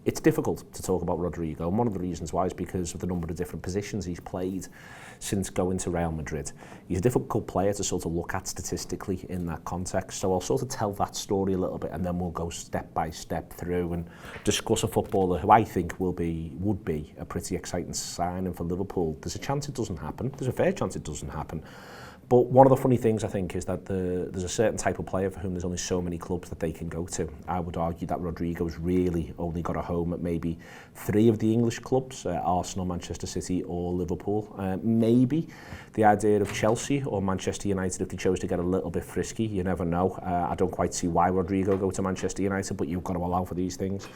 It's difficult to talk about Rodrygo, and one of the reasons why is because of the number of different positions he's played since going to Real Madrid. He's a difficult player to sort of look at statistically in that context, so I'll sort of tell that story a little bit, and then we'll go step by step through and discuss a footballer who I think would be a pretty exciting signing for Liverpool. There's a chance it doesn't happen. There's a fair chance it doesn't happen. But one of the funny things, I think, is that there's a certain type of player for whom there's only so many clubs that they can go to. I would argue that Rodrygo's really only got a home at maybe 3 of the English clubs, Arsenal, Manchester City or Liverpool. Maybe the idea of Chelsea or Manchester United if they chose to get a little bit frisky. You never know. I don't quite see why Rodrygo go to Manchester United, but you've got to allow for these things.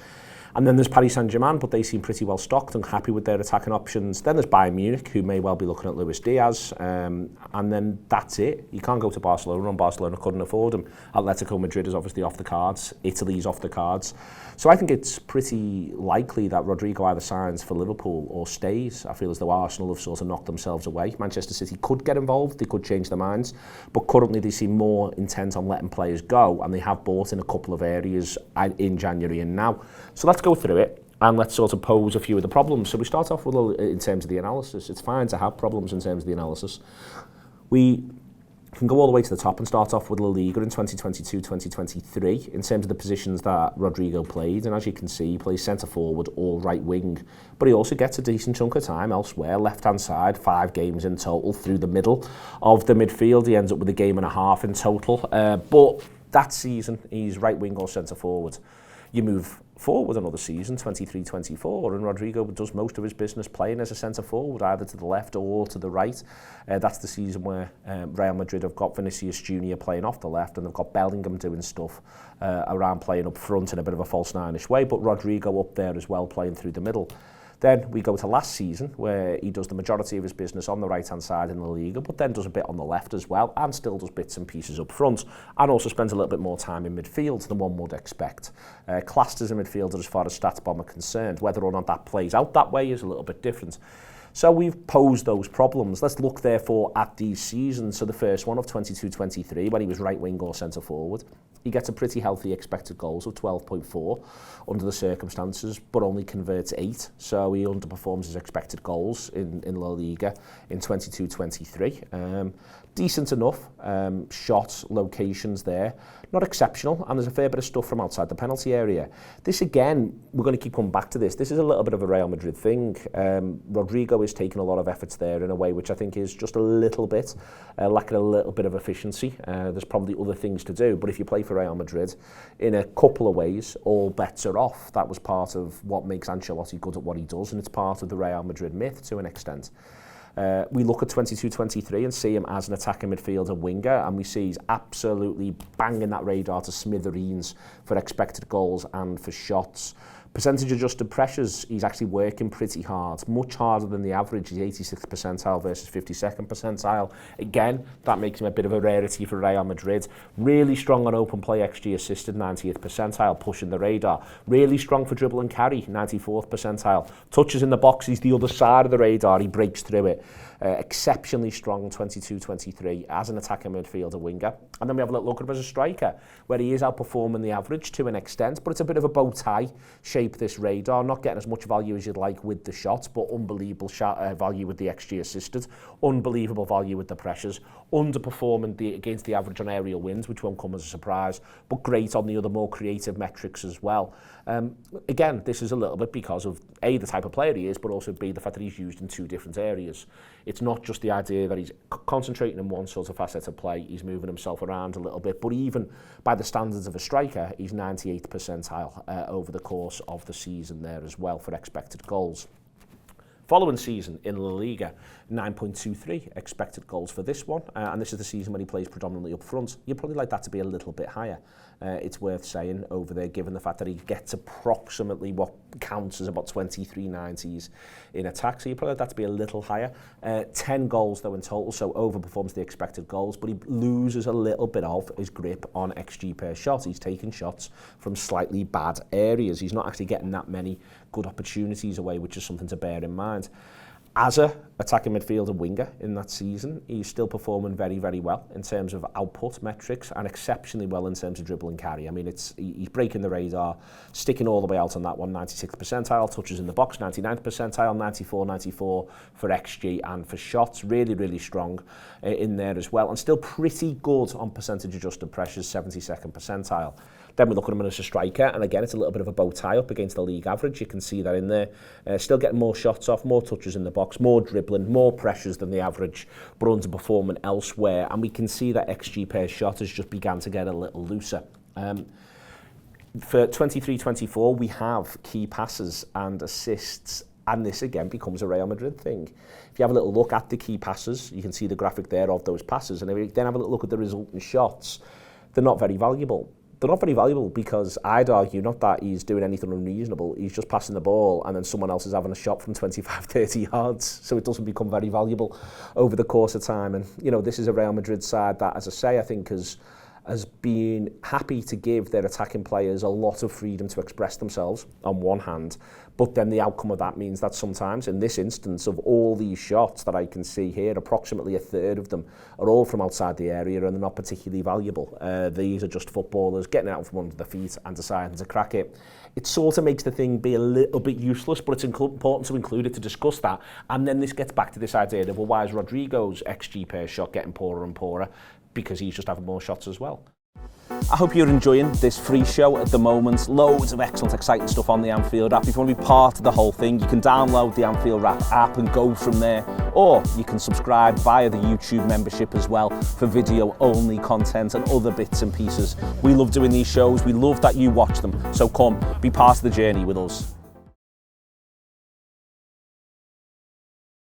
And then there's Paris Saint-Germain, but they seem pretty well stocked and happy with their attacking options. Then there's Bayern Munich, who may well be looking at Luis Diaz. And then that's it. You can't go to Barcelona, and Barcelona couldn't afford him. Atletico Madrid is obviously off the cards. Italy's off the cards. So I think it's pretty likely that Rodrygo either signs for Liverpool or stays. I feel as though Arsenal have sort of knocked themselves away. Manchester City could get involved. They could change their minds. But currently they seem more intent on letting players go, and they have bought in a couple of areas in January and now. So let's go through it and let's sort of pose a few of the problems. So we start off with in terms of the analysis. It's fine to have problems in terms of the analysis. We can go all the way to the top and start off with La Liga in 2022-2023 in terms of the positions that Rodrygo played. And as you can see, he plays centre forward or right wing, but he also gets a decent chunk of time elsewhere, left hand side, 5 games in total through the middle of the midfield. He ends up with a game and a half in total. But that season, he's right wing or centre forward. You move forward another season, 23-24, and Rodrygo does most of his business playing as a centre forward, either to the left or to the right. That's the season where Real Madrid have got Vinicius Junior playing off the left, and they've got Bellingham doing stuff around playing up front in a bit of a false nine-ish way, but Rodrygo up there as well, playing through the middle. Then we go to last season, where he does the majority of his business on the right-hand side in the Liga, but then does a bit on the left as well, and still does bits and pieces up front, and also spends a little bit more time in midfield than one would expect. Classed as a midfielder as far as StatsBomb are concerned. Whether or not that plays out that way is a little bit different. So we've posed those problems. Let's look, therefore, at these seasons. So the first one of 22-23, when he was right wing or centre forward, he gets a pretty healthy expected goals of 12.4 under the circumstances, but only converts 8. So he underperforms his expected goals in La Liga in 22-23. Decent enough shot locations there. Not exceptional, and there's a fair bit of stuff from outside the penalty area. This, again, we're going to keep coming back to this. This is a little bit of a Real Madrid thing. Rodrygo is taking a lot of efforts there in a way which I think is just a little bit, lacking a little bit of efficiency. There's probably other things to do, but if you play for Real Madrid, in a couple of ways, all bets are off. That was part of what makes Ancelotti good at what he does, and it's part of the Real Madrid myth to an extent. We look at 22-23 and see him as an attacking midfielder winger, and we see he's absolutely banging that radar to smithereens for expected goals and for shots. Percentage adjusted pressures, he's actually working pretty hard, much harder than the average. He's 86th percentile versus 52nd percentile. Again, that makes him a bit of a rarity for Real Madrid. Really strong on open play, XG assisted, 90th percentile, pushing the radar. Really strong for dribble and carry, 94th percentile. Touches in the box, he's the other side of the radar, he breaks through it. Exceptionally strong 22-23 as an attacking midfielder winger. And then we have a little look at him as a striker, where he is outperforming the average to an extent, but it's a bit of a bow tie shape, this radar, not getting as much value as you'd like with the shots, but unbelievable value with the XG assisted, unbelievable value with the pressures, underperforming against the average on aerial wins, which won't come as a surprise, but great on the other more creative metrics as well. Again, this is a little bit because of A, the type of player he is, but also B, the fact that he's used in 2 different areas. It's not just the idea that he's concentrating in one sort of facet of play, he's moving himself around a little bit, but even by the standards of a striker, he's 98th percentile over the course of the season there as well for expected goals. Following season in La Liga, 9.23 expected goals for this one, and this is the season when he plays predominantly up front. You'd probably like that to be a little bit higher. It's worth saying over there, given the fact that he gets approximately what counts as about 23 90s in attack, so you'd probably like that to be a little higher. 10 goals though in total, so overperforms the expected goals, but he loses a little bit of his grip on XG per shot. He's taking shots from slightly bad areas. He's not actually getting that many good opportunities away, which is something to bear in mind. As a attacking midfield and winger in that season. He's still performing very, very well in terms of output metrics and exceptionally well in terms of dribble and carry. I mean, he's breaking the radar, sticking all the way out on that one, 96th percentile, touches in the box, 99th percentile, 94 for XG and for shots. Really, really strong in there as well, and still pretty good on percentage adjusted pressures, 72nd percentile. Then we look at him as a striker, and again, it's a little bit of a bow tie up against the league average. You can see that in there. Still getting more shots off, more touches in the box, more dribbling, more pressures than the average, but underperforming elsewhere. And we can see that XG per shot has just begun to get a little looser. For 23-24, we have key passes and assists, and this again becomes a Real Madrid thing. If you have a little look at the key passes, you can see the graphic there of those passes, and if you then have a little look at the resultant shots, they're not very valuable. They're not very valuable because I'd argue not that he's doing anything unreasonable, he's just passing the ball and then someone else is having a shot from 25, 30 yards, so it doesn't become very valuable over the course of time. And, you know, this is a Real Madrid side that, as I say, I think has been happy to give their attacking players a lot of freedom to express themselves on one hand, but then the outcome of that means that sometimes, in this instance, of all these shots that I can see here, approximately a third of them are all from outside the area and they're not particularly valuable. These are just footballers getting out from under the feet and deciding to crack it. It sort of makes the thing be a little bit useless, but it's important to include it to discuss that. And then this gets back to this idea of, well, why is Rodrygo's XG per shot getting poorer and poorer? Because he's just having more shots as well. I hope you're enjoying this free show at the moment. Loads of excellent, exciting stuff on the Anfield app. If you want to be part of the whole thing, you can download the Anfield app and go from there. Or you can subscribe via the YouTube membership as well for video-only content and other bits and pieces. We love doing these shows. We love that you watch them. So come, be part of the journey with us.